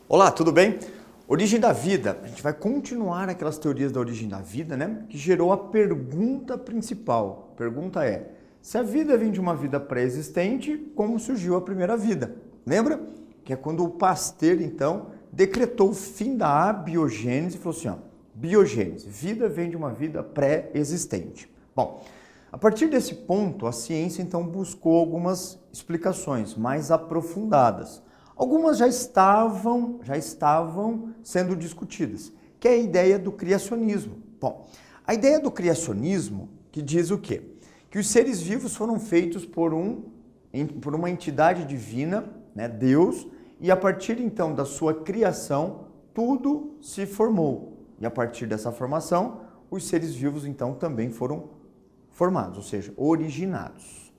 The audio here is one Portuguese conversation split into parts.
Olá, tudo bem? Origem da vida. A gente vai continuar aquelas teorias da origem da vida, né? Que gerou a pergunta principal. A pergunta é, se a vida vem de uma vida pré-existente, como surgiu a primeira vida? Lembra? Que é quando o Pasteur, então, decretou o fim da abiogênese e falou assim, ó, biogênese, vida vem de uma vida pré-existente. Bom, a partir desse ponto, a ciência, então, buscou algumas explicações mais aprofundadas. Algumas já estavam sendo discutidas, que é a ideia do criacionismo. Bom, a ideia do criacionismo que diz o quê? Que os seres vivos foram feitos por uma entidade divina, né, Deus, e a partir então da sua criação, tudo se formou. E a partir dessa formação, os seres vivos então também foram formados, ou seja, originados.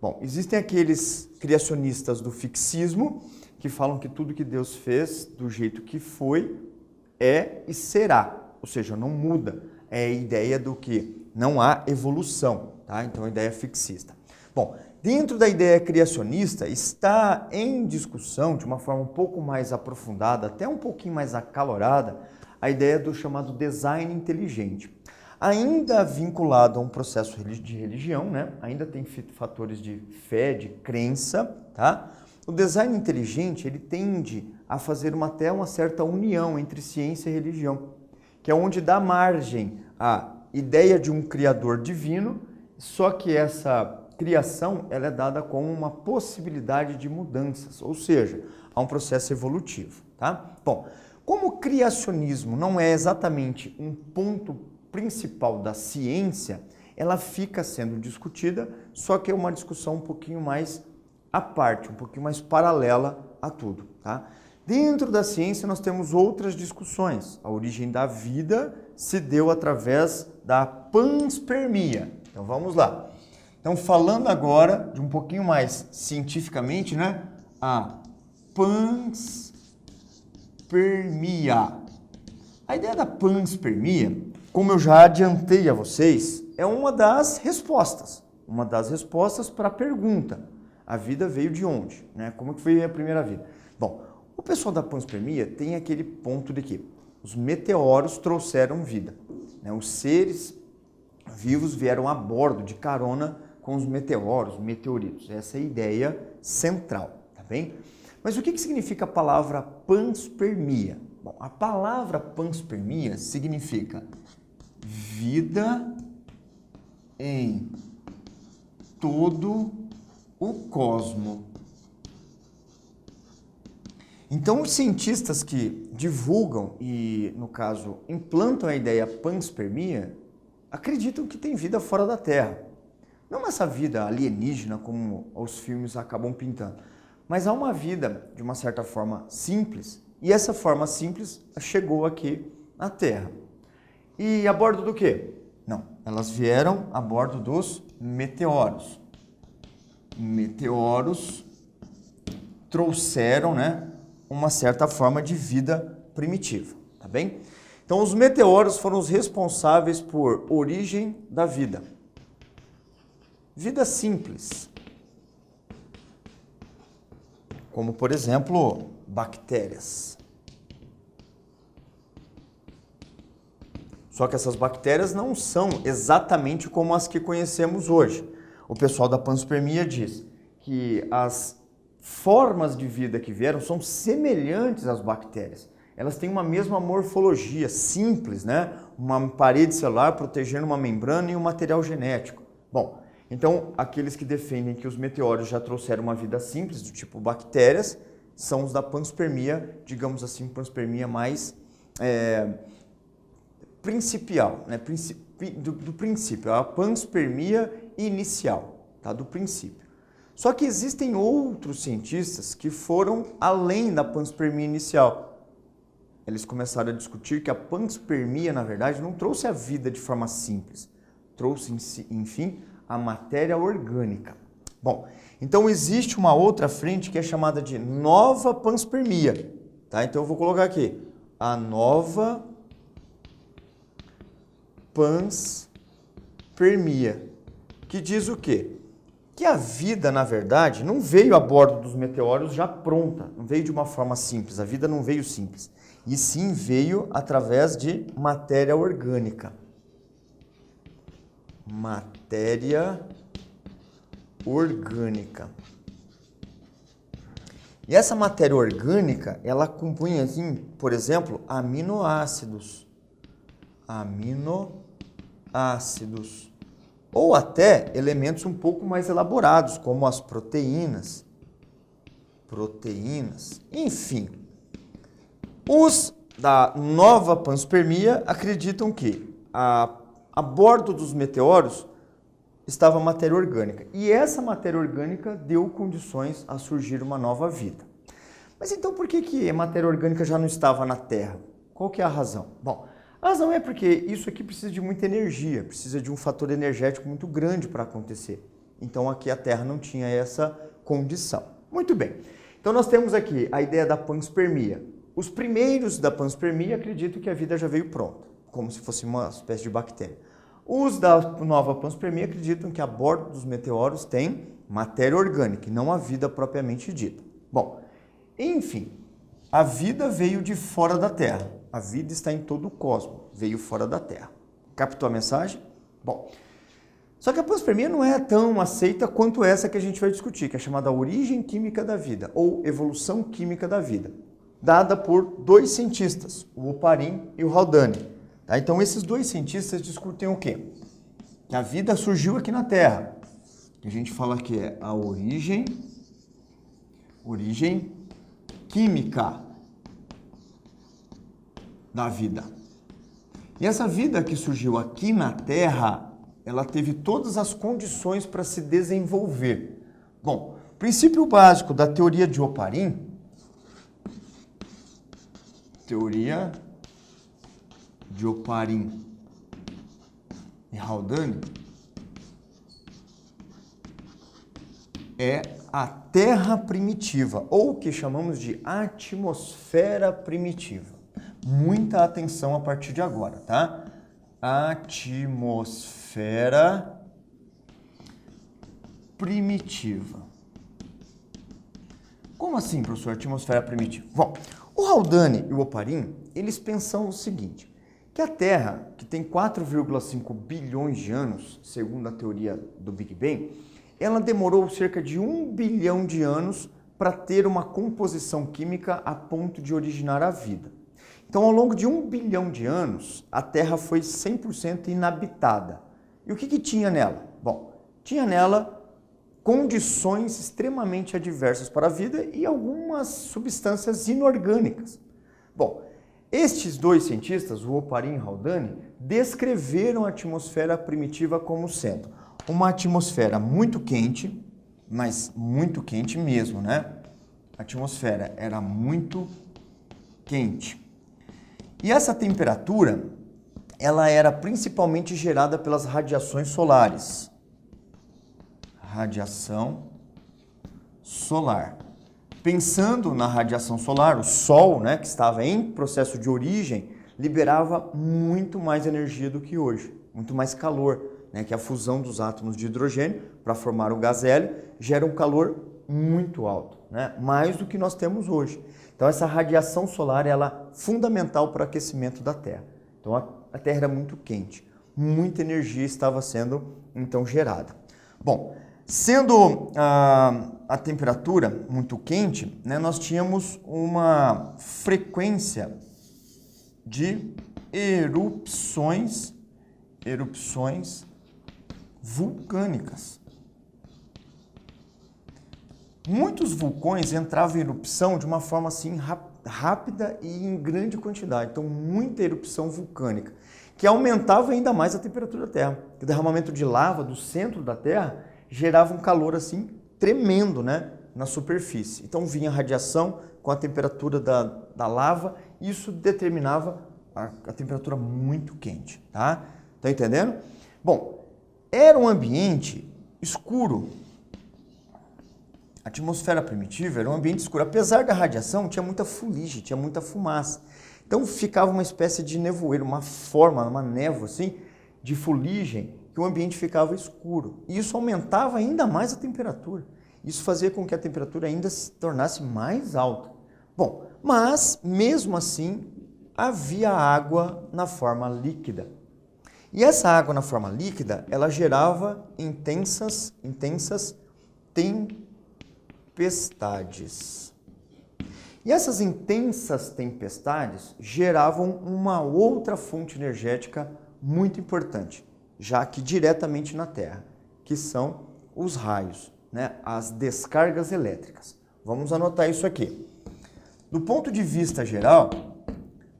Bom, existem aqueles criacionistas do fixismo, que falam que tudo que Deus fez, do jeito que foi, é e será. Ou seja, não muda. É a ideia do que não há evolução, tá? Então, a ideia fixista. Bom, dentro da ideia criacionista, está em discussão, de uma forma um pouco mais aprofundada, até um pouquinho mais acalorada, a ideia do chamado design inteligente. Ainda vinculado a um processo de religião, né? Ainda tem fatores de fé, de crença, tá? O design inteligente, ele tende a fazer até uma certa união entre ciência e religião, que é onde dá margem à ideia de um criador divino, só que essa criação ela é dada como uma possibilidade de mudanças, ou seja, há um processo evolutivo, tá? Bom, como o criacionismo não é exatamente um ponto principal da ciência, ela fica sendo discutida, só que é uma discussão um pouquinho mais à parte, um pouquinho mais paralela a tudo, tá? Dentro da ciência nós temos outras discussões. A origem da vida se deu através da panspermia. Então vamos lá. Então falando agora de um pouquinho mais cientificamente, né? A panspermia. A ideia da panspermia, como eu já adiantei a vocês, é uma das respostas para a pergunta. A vida veio de onde? Né? Como que foi a primeira vida? Bom, o pessoal da panspermia tem aquele ponto de que os meteoros trouxeram vida. Né? Os seres vivos vieram a bordo, de carona com os meteoros, meteoritos. Essa é a ideia central, tá bem? Mas o que significa a palavra panspermia? Bom, a palavra panspermia significa vida em todo o cosmo. Então, os cientistas que divulgam e, no caso, implantam a ideia panspermia, acreditam que tem vida fora da Terra. Não essa vida alienígena, como os filmes acabam pintando, mas há uma vida, de uma certa forma, simples, e essa forma simples chegou aqui na Terra. E a bordo do quê? Não, elas vieram a bordo dos meteoros. Meteoros trouxeram, né, uma certa forma de vida primitiva, tá bem? Então, os meteoros foram os responsáveis por origem da vida. Vida simples. Como, por exemplo, bactérias. Só que essas bactérias não são exatamente como as que conhecemos hoje. O pessoal da panspermia diz que as formas de vida que vieram são semelhantes às bactérias. Elas têm uma mesma morfologia, simples, né? Uma parede celular protegendo uma membrana e um material genético. Bom, então aqueles que defendem que os meteoros já trouxeram uma vida simples, do tipo bactérias, são os da panspermia, digamos assim, panspermia mais principial, né? Do princípio, a panspermia inicial, tá? Do princípio. Só que existem outros cientistas que foram além da panspermia inicial. Eles começaram a discutir que a panspermia, na verdade, não trouxe a vida de forma simples, trouxe, enfim, a matéria orgânica. Bom, então existe uma outra frente que é chamada de nova panspermia, tá? Então eu vou colocar aqui, a nova panspermia, que diz o quê? Que a vida, na verdade, não veio a bordo dos meteoros já pronta, não veio de uma forma simples, a vida não veio simples, e sim veio através de matéria orgânica. Matéria orgânica. E essa matéria orgânica, ela compunha, assim, por exemplo, aminoácidos. Aminoácidos. Ou até elementos um pouco mais elaborados, como as proteínas. Proteínas. Enfim, os da nova panspermia acreditam que a bordo dos meteoros estava matéria orgânica. E essa matéria orgânica deu condições a surgir uma nova vida. Mas então por que a matéria orgânica já não estava na Terra? Qual que é a razão? Bom, a razão é porque isso aqui precisa de muita energia, precisa de um fator energético muito grande para acontecer. Então aqui a Terra não tinha essa condição. Muito bem. Então nós temos aqui a ideia da panspermia. Os primeiros da panspermia acreditam que a vida já veio pronta, como se fosse uma espécie de bactéria. Os da nova panspermia acreditam que a bordo dos meteoros tem matéria orgânica e não a vida propriamente dita. Bom, enfim, a vida veio de fora da Terra. A vida está em todo o cosmos, veio fora da Terra. Captou a mensagem? Bom, só que a panspermia não é tão aceita quanto essa que a gente vai discutir, que é chamada origem química da vida, ou evolução química da vida, dada por dois cientistas, o Oparin e o Haldane. Tá? Então, esses dois cientistas discutem o quê? Que a vida surgiu aqui na Terra. Que a gente fala que é a origem química da vida. E essa vida que surgiu aqui na Terra, ela teve todas as condições para se desenvolver. Bom, o princípio básico da teoria de Oparin, teoria de Oparin e Haldane, é a Terra primitiva, ou o que chamamos de atmosfera primitiva. Muita atenção a partir de agora, tá? Atmosfera primitiva. Como assim, professor, atmosfera primitiva? Bom, o Haldane e o Oparin, eles pensam o seguinte, que a Terra, que tem 4,5 bilhões de anos, segundo a teoria do Big Bang, ela demorou cerca de 1 bilhão de anos para ter uma composição química a ponto de originar a vida. Então, ao longo de 1 bilhão de anos, a Terra foi 100% inabitada. E o que tinha nela? Bom, tinha nela condições extremamente adversas para a vida e algumas substâncias inorgânicas. Bom, estes dois cientistas, o Oparin e o Haldane, descreveram a atmosfera primitiva como sendo uma atmosfera muito quente, mas muito quente mesmo, né? A atmosfera era muito quente. E essa temperatura, ela era principalmente gerada pelas radiações solares. Radiação solar. Pensando na radiação solar, o Sol, né, que estava em processo de origem, liberava muito mais energia do que hoje, muito mais calor, né, que a fusão dos átomos de hidrogênio para formar o gás hélio gera um calor muito alto, né, mais do que nós temos hoje. Então essa radiação solar ela é fundamental para o aquecimento da Terra. Então a Terra era muito quente, muita energia estava sendo então gerada. Bom, sendo a temperatura muito quente, né, nós tínhamos uma frequência de erupções vulcânicas. Muitos vulcões entravam em erupção de uma forma assim rápida e em grande quantidade. Então, muita erupção vulcânica, que aumentava ainda mais a temperatura da Terra. O derramamento de lava do centro da Terra gerava um calor assim tremendo, né, na superfície. Então, vinha radiação com a temperatura da lava, e isso determinava a temperatura muito quente, tá? Tá entendendo? Bom, era um ambiente escuro. A atmosfera primitiva era um ambiente escuro. Apesar da radiação, tinha muita fuligem, tinha muita fumaça. Então ficava uma espécie de nevoeiro, uma forma, uma névoa assim, de fuligem que o ambiente ficava escuro. E isso aumentava ainda mais a temperatura. Isso fazia com que a temperatura ainda se tornasse mais alta. Bom, mas mesmo assim havia água na forma líquida. E essa água na forma líquida, ela gerava intensas tempestades. E essas intensas tempestades geravam uma outra fonte energética muito importante, já que diretamente na Terra, que são os raios, né? As descargas elétricas. Vamos anotar isso aqui. Do ponto de vista geral,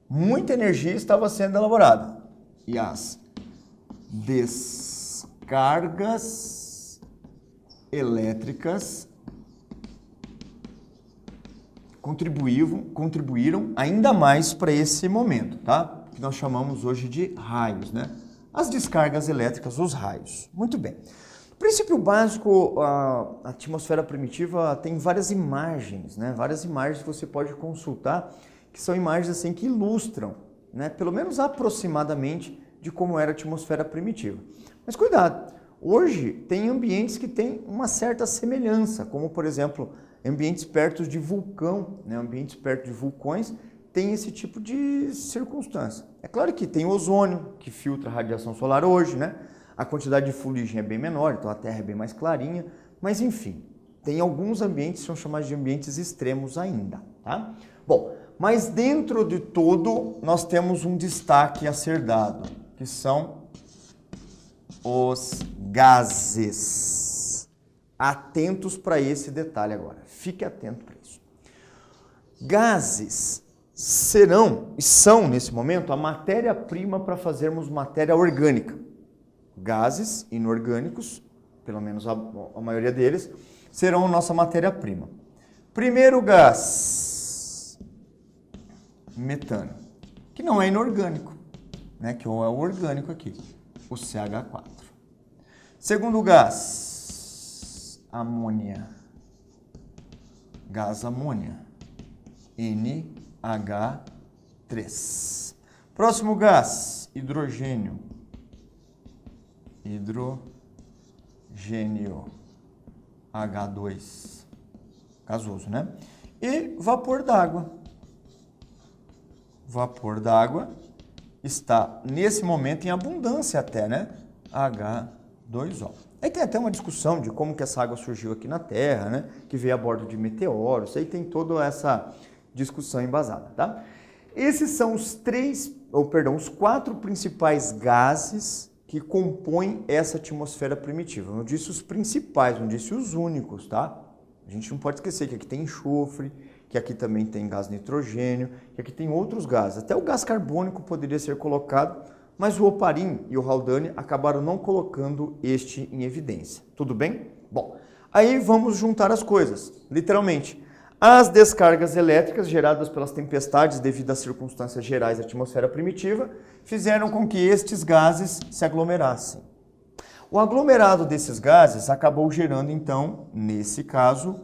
muita energia estava sendo elaborada e as descargas elétricas contribuíram ainda mais para esse momento, tá? Que nós chamamos hoje de raios, né? As descargas elétricas, os raios. Muito bem. No princípio básico, a atmosfera primitiva tem várias imagens, né? Várias imagens que você pode consultar, que são imagens assim que ilustram, né? Pelo menos aproximadamente de como era a atmosfera primitiva. Mas cuidado, hoje tem ambientes que têm uma certa semelhança, como por exemplo, ambientes perto de vulcão, né? Ambientes perto de vulcões tem esse tipo de circunstância. É claro que tem ozônio, que filtra a radiação solar hoje, né? A quantidade de fuligem é bem menor, então a Terra é bem mais clarinha, mas enfim, tem alguns ambientes que são chamados de ambientes extremos ainda, tá? Bom, mas dentro de todo nós temos um destaque a ser dado, que são os gases. Atentos para esse detalhe agora, fique atento para isso. Gases serão e são, nesse momento, a matéria-prima para fazermos matéria orgânica. Gases inorgânicos, pelo menos a maioria deles, serão a nossa matéria-prima. Primeiro gás, metano, que não é inorgânico, né? Que é o orgânico aqui, o CH4. Segundo gás, amônia, gás amônia, NH3. Próximo gás, hidrogênio, H2, gasoso, né? E vapor d'água. Vapor d'água está, nesse momento, em abundância até, né? H2O. Aí tem até uma discussão de como que essa água surgiu aqui na Terra, né? Que veio a bordo de meteoros. Aí tem toda essa discussão embasada, tá? Esses são os os 4 principais gases que compõem essa atmosfera primitiva. Eu não disse os principais, não disse os únicos, tá? A gente não pode esquecer que aqui tem enxofre, que aqui também tem gás nitrogênio, que aqui tem outros gases. Até o gás carbônico poderia ser colocado, mas o Oparin e o Haldane acabaram não colocando este em evidência. Tudo bem? Bom, aí vamos juntar as coisas, literalmente. As descargas elétricas geradas pelas tempestades devido às circunstâncias gerais da atmosfera primitiva fizeram com que estes gases se aglomerassem. O aglomerado desses gases acabou gerando, então, nesse caso,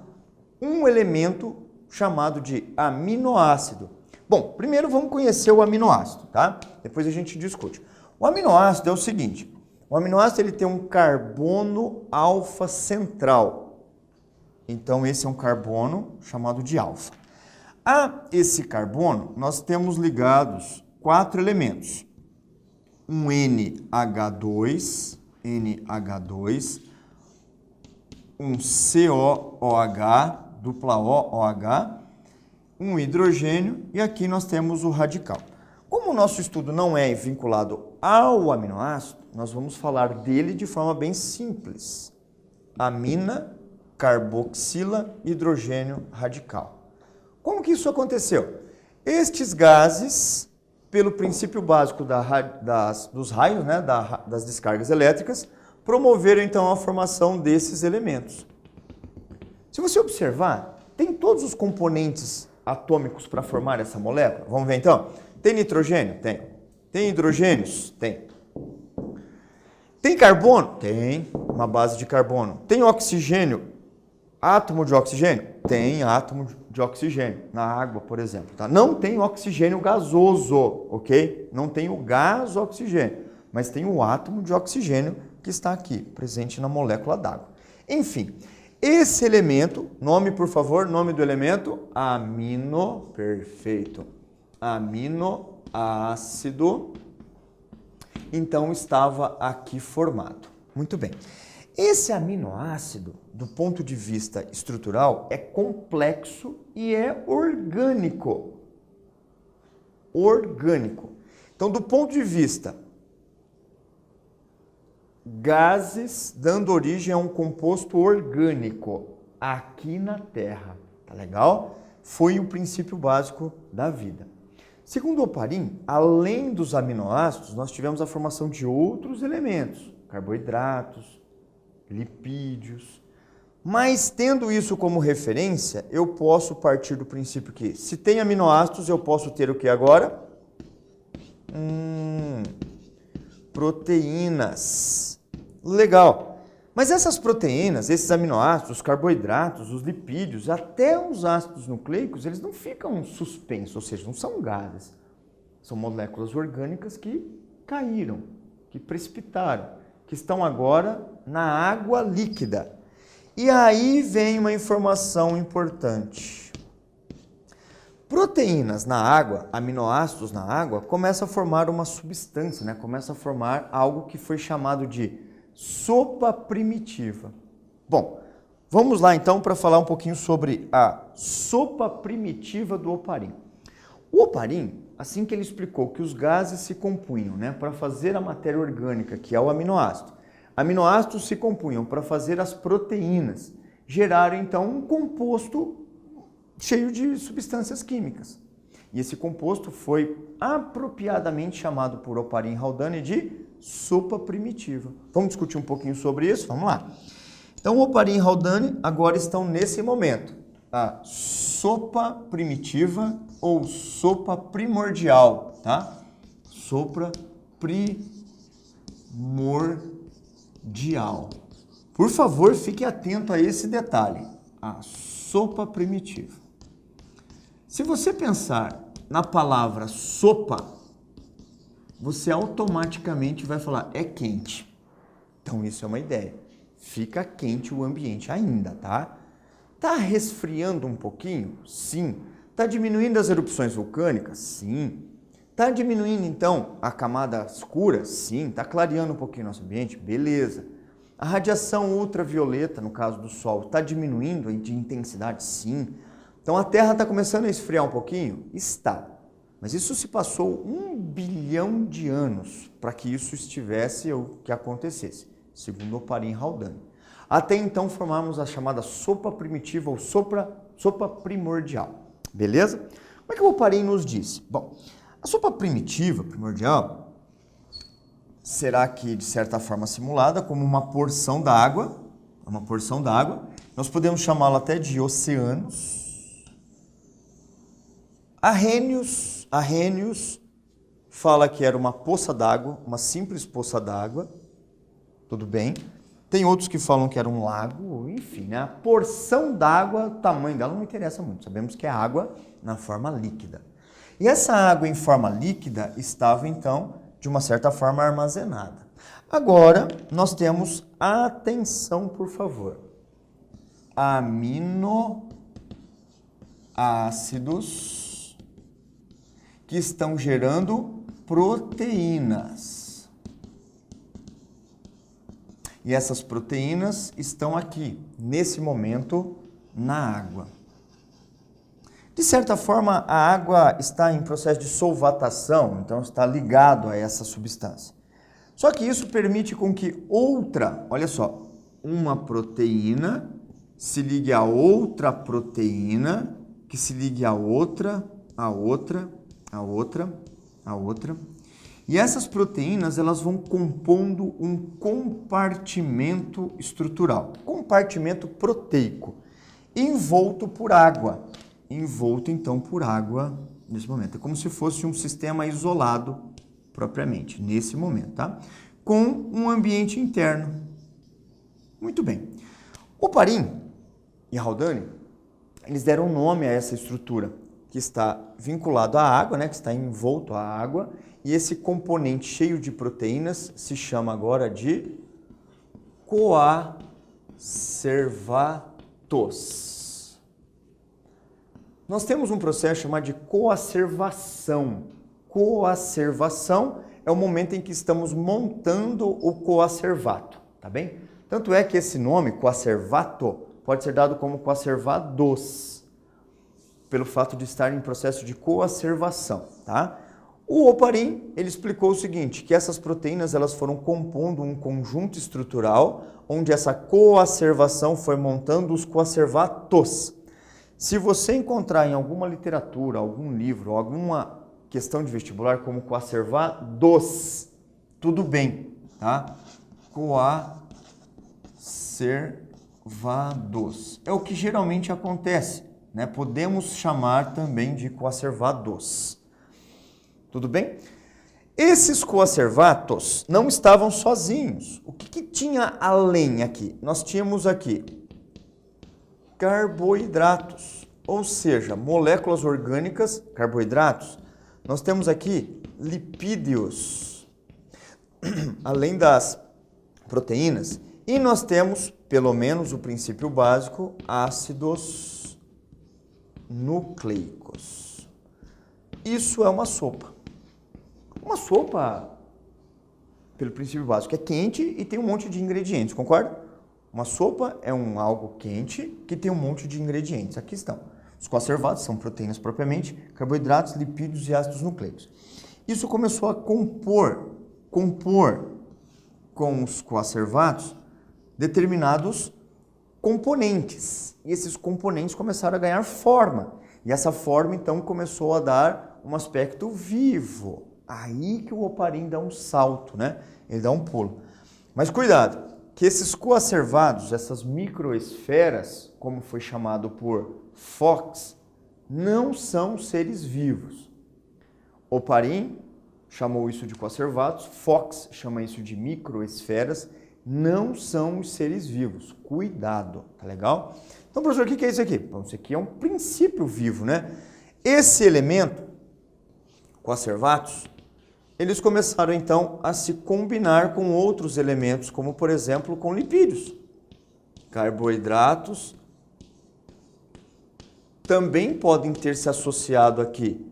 um elemento chamado de aminoácido. Bom, primeiro vamos conhecer o aminoácido, tá? Depois a gente discute. O aminoácido é o seguinte, o aminoácido ele tem um carbono alfa central. Então, esse é um carbono chamado de alfa. A esse carbono, nós temos ligados 4 elementos. Um NH2, um COOH, dupla OOH, um hidrogênio e aqui nós temos o radical. Como o nosso estudo não é vinculado ao aminoácido, nós vamos falar dele de forma bem simples. Amina, carboxila, hidrogênio radical. Como que isso aconteceu? Estes gases, pelo princípio básico dos raios, né, das descargas elétricas, promoveram então a formação desses elementos. Se você observar, tem todos os componentes atômicos para formar essa molécula? Vamos ver então? Tem nitrogênio? Tem. Tem hidrogênios? Tem. Tem carbono? Tem, uma base de carbono. Tem oxigênio? Átomo de oxigênio? Tem átomo de oxigênio, na água, por exemplo. Tá? Não tem oxigênio gasoso, ok? Não tem o gás oxigênio. mas tem o átomo de oxigênio que está aqui, presente na molécula d'água. Enfim, esse elemento, nome por favor, nome do elemento, amino, perfeito, aminoácido, então estava aqui formado. Muito bem. Esse aminoácido, do ponto de vista estrutural, é complexo e é orgânico. Orgânico. Então, do ponto de vista gases, dando origem a um composto orgânico aqui na Terra. Tá legal? Foi o princípio básico da vida. Segundo Oparin, além dos aminoácidos, nós tivemos a formação de outros elementos, carboidratos, lipídios. Mas, tendo isso como referência, eu posso partir do princípio que, se tem aminoácidos, eu posso ter o que agora? Proteínas. Legal. Mas essas proteínas, esses aminoácidos, os carboidratos, os lipídios, até os ácidos nucleicos, eles não ficam suspensos, ou seja, não são gases. São moléculas orgânicas que caíram, que precipitaram, que estão agora na água líquida. E aí vem uma informação importante. Proteínas na água, aminoácidos na água, começam a formar uma substância, né? Começa a formar algo que foi chamado de sopa primitiva. Bom, vamos lá então para falar um pouquinho sobre a sopa primitiva do Oparin. O Oparin, assim que ele explicou que os gases se compunham, né, para fazer a matéria orgânica, que é o aminoácido, aminoácidos se compunham para fazer as proteínas, geraram então um composto cheio de substâncias químicas. E esse composto foi apropriadamente chamado por Oparin e Haldane de sopa primitiva. Vamos discutir um pouquinho sobre isso? Vamos lá. Então, Oparin e Haldane agora estão nesse momento. A sopa primitiva ou sopa primordial, tá? Sopa primordial. Por favor, fique atento a esse detalhe. A sopa primitiva. Se você pensar na palavra sopa, você automaticamente vai falar, é quente. Então, isso é uma ideia. Fica quente o ambiente ainda, tá? Tá resfriando um pouquinho? Sim. Tá diminuindo as erupções vulcânicas? Sim. Tá diminuindo, então, a camada escura? Sim. Tá clareando um pouquinho o nosso ambiente? Beleza. A radiação ultravioleta, no caso do Sol, está diminuindo de intensidade? Sim. Então, a Terra está começando a esfriar um pouquinho? Está. Mas isso se passou 1 bilhão de anos para que isso estivesse ou que acontecesse, segundo Oparin e Haldane. Até então, formamos a chamada sopa primitiva ou sopa primordial. Beleza? Como é que o Oparin nos disse? Bom, a sopa primitiva, primordial, será que, de certa forma, simulada como uma porção d'água. Nós podemos chamá-la até de oceanos. Arrhenius fala que era uma poça d'água, uma simples poça d'água. Tudo bem. Tem outros que falam que era um lago, enfim, né? A porção d'água, o tamanho dela não interessa muito. Sabemos que é água na forma líquida. E essa água em forma líquida estava, então, de uma certa forma armazenada. Agora, nós temos, atenção por favor, aminoácidos que estão gerando proteínas. E essas proteínas estão aqui, nesse momento, na água. De certa forma, a água está em processo de solvatação, então está ligado a essa substância. Só que isso permite com que olha só, uma proteína se ligue a outra proteína, que se ligue a outra, a outra. E essas proteínas, elas vão compondo um compartimento estrutural, compartimento proteico, envolto por água. Envolto, então, por água nesse momento. É como se fosse um sistema isolado propriamente, nesse momento, tá? Com um ambiente interno. Muito bem. Oparin e Haldane, eles deram nome a essa estrutura. que está vinculado à água, né, que está envolto à água, e esse componente cheio de proteínas se chama agora de coacervatos. Nós temos um processo chamado de coacervação. Coacervação é o momento em que estamos montando o coacervato, tá bem? Tanto é que esse nome, coacervato, pode ser dado como coacervados, pelo fato de estar em processo de coacervação, tá? O Oparin, ele explicou o seguinte, que essas proteínas elas foram compondo um conjunto estrutural, onde essa coacervação foi montando os coacervatos. Se você encontrar em alguma literatura, algum livro, alguma questão de vestibular como coacervados, tudo bem, tá? Coacervados. É o que geralmente acontece, né? Podemos chamar também de coacervados. Tudo bem? Esses coacervatos não estavam sozinhos. O que tinha além aqui? Nós tínhamos aqui carboidratos, ou seja, moléculas orgânicas, carboidratos. Nós temos aqui lipídios, além das proteínas. E nós temos, pelo menos o princípio básico, ácidos nucleicos. Isso é uma sopa. Uma sopa, pelo princípio básico, é quente e tem um monte de ingredientes, concorda? Uma sopa é algo quente que tem um monte de ingredientes. Aqui estão. Os coacervatos são proteínas propriamente, carboidratos, lipídios e ácidos nucleicos. Isso começou a compor com os coacervatos determinados componentes. E esses componentes começaram a ganhar forma. E essa forma, então, começou a dar um aspecto vivo. Aí que o Oparin dá um salto, né? Ele dá um pulo. Mas cuidado, que esses coacervados, essas microesferas, como foi chamado por Fox, não são seres vivos. Oparin chamou isso de coacervados, Fox chama isso de microesferas, não são os seres vivos. Cuidado, tá legal? Então, professor, o que é isso aqui? Bom, isso aqui é um princípio vivo, né? Esse elemento, coacervatos, eles começaram então a se combinar com outros elementos, como por exemplo com lipídios. Carboidratos também podem ter se associado aqui,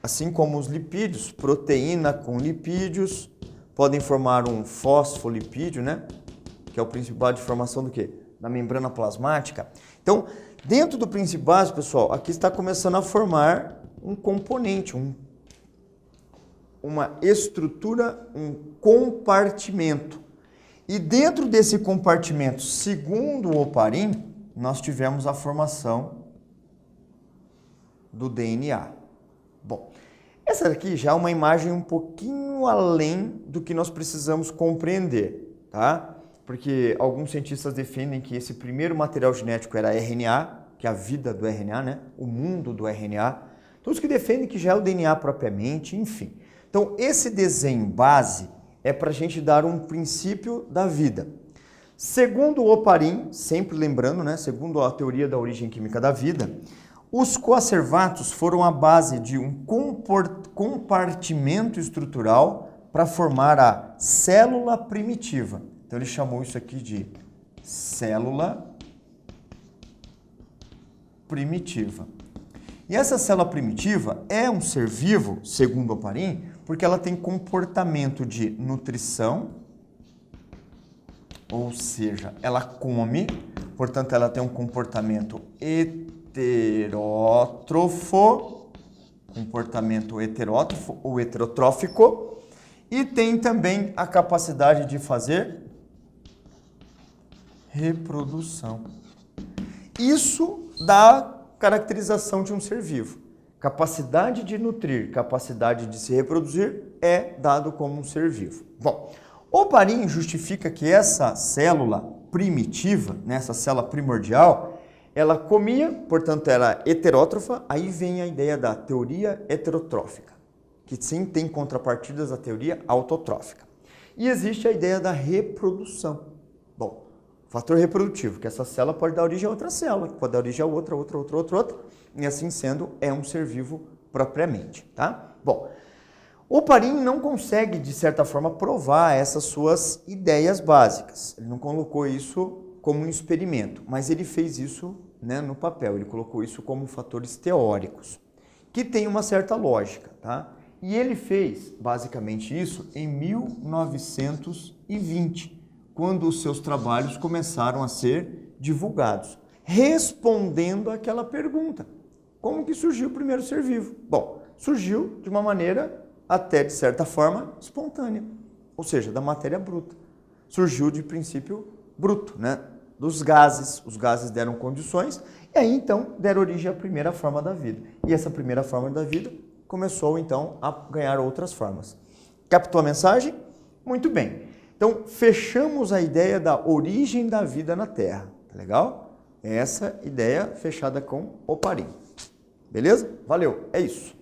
assim como os lipídios, proteína com lipídios, podem formar um fosfolipídio, né? Que é o principal de formação do quê? Da membrana plasmática. Então, dentro do princípio básico, pessoal, aqui está começando a formar um componente, uma estrutura, um compartimento. E dentro desse compartimento, segundo o Oparin, nós tivemos a formação do DNA. Bom, essa daqui já é uma imagem um pouquinho além do que nós precisamos compreender, tá? Porque alguns cientistas defendem que esse primeiro material genético era RNA, que é a vida do RNA, né? O mundo do RNA. Todos que defendem que já é o DNA propriamente, enfim. Então, esse desenho base é para a gente dar um princípio da vida. Segundo o Oparin, sempre lembrando, né? Segundo a teoria da origem química da vida, os coacervatos foram a base de um compartimento estrutural para formar a célula primitiva. Então ele chamou isso aqui de célula primitiva. E essa célula primitiva é um ser vivo, segundo Oparin, porque ela tem comportamento de nutrição, ou seja, ela come, portanto ela tem um comportamento heterótrofo ou heterotrófico, e tem também a capacidade de fazer reprodução. Isso dá caracterização de um ser vivo. Capacidade de nutrir, capacidade de se reproduzir é dado como um ser vivo. Bom, Oparin justifica que essa célula primitiva, essa célula primordial, ela comia, portanto era heterótrofa, aí vem a ideia da teoria heterotrófica, que sim tem contrapartidas à teoria autotrófica. E existe a ideia da reprodução. Bom, Fator reprodutivo, que essa célula pode dar origem a outra célula, que pode dar origem a outra, e assim sendo, é um ser vivo propriamente, tá? Bom, o Oparin não consegue, de certa forma, provar essas suas ideias básicas. Ele não colocou isso como um experimento, mas ele fez isso, né, no papel. Ele colocou isso como fatores teóricos, que tem uma certa lógica, tá? E ele fez, basicamente, isso em 1920, quando os seus trabalhos começaram a ser divulgados, respondendo àquela pergunta. Como que surgiu o primeiro ser vivo? Bom, surgiu de uma maneira até, de certa forma, espontânea, ou seja, da matéria bruta. Surgiu de princípio bruto, né? Dos gases. Os gases deram condições e aí, então, deram origem à primeira forma da vida. E essa primeira forma da vida começou, então, a ganhar outras formas. Captou a mensagem? Muito bem. Então, fechamos a ideia da origem da vida na Terra. Tá legal? Essa ideia fechada com Oparin. Beleza? Valeu, é isso.